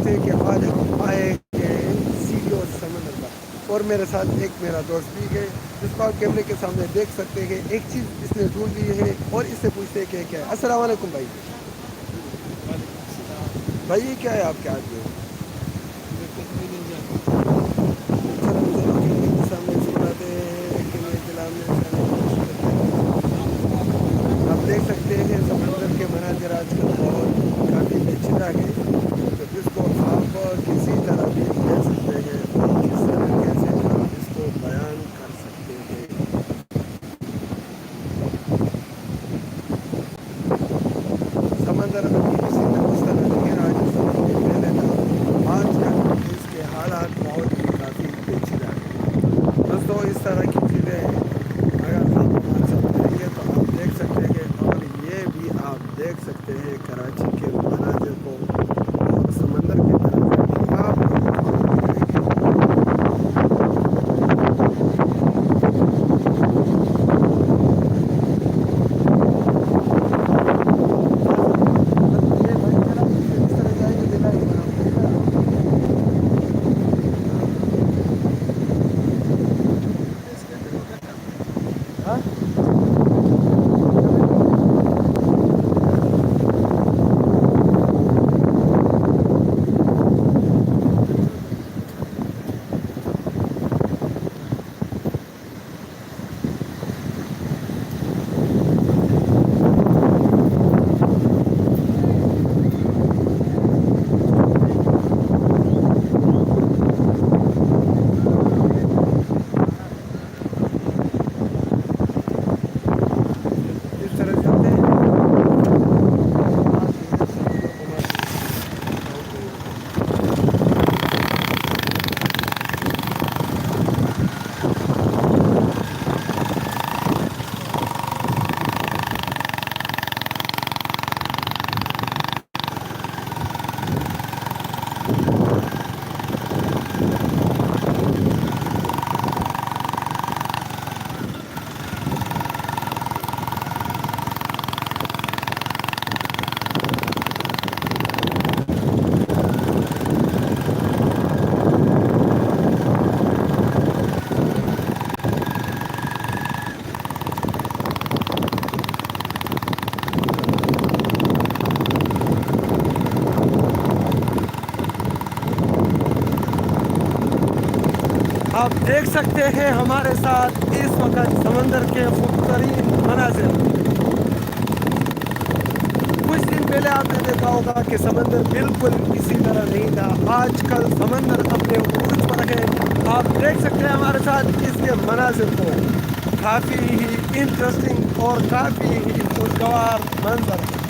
सकते हैं कि आज हम आएंगे सीढ़ी और समंदर पर, और मेरे साथ एक मेरा दोस्त भी है जिसको आप कैमरे के सामने देख सकते हैं। एक चीज़ इसने ढूंढ ली है और इससे पूछते हैं कि क्या है। अस्सलाम वालेकुम भाई। भाई ये क्या है आपके हाथ में? चलो चलो कैमरे के सामने सुनाते हैं कि मैं जिला में आप देख सकते हैं समंदर के मनाजिर आजकल बहुत काफ़ी पेचीदा है, तो इसको आप किसी तरह भी ले सकते हैं और किस तरीके से आप इसको बयान कर सकते हैं। समंदर अभी इसी उस तरह नहीं है आज जिस तरह के पहले था। आजकल इसके हालात बहुत ही काफ़ी पेचीदा है दोस्तों। इस तरह की चीज़ें अगर आप हमारे साथ रहेंगे तो आप देख सकते हैं। और ये भी आप देख सकते हैं कराची के मनाजिर को और समंदर के मनाजिर भी आप ये भाई चला इस तरह जाएंगे दिखाएंगे हाँ। इस तरह चलते हैं। आप ये समंदर घुमा आप देख सकते हैं हमारे साथ इस वक्त समंदर के खूबतरीन मनाजिर। कुछ दिन पहले आपने देखा होगा कि समंदर बिल्कुल इसी तरह नहीं था। आजकल समंदर अपने उरूज पर है। आप देख सकते हैं हमारे साथ इसके मनाजिर को। काफ़ी ही इंटरेस्टिंग और काफ़ी ही खुशगवार मंजर है।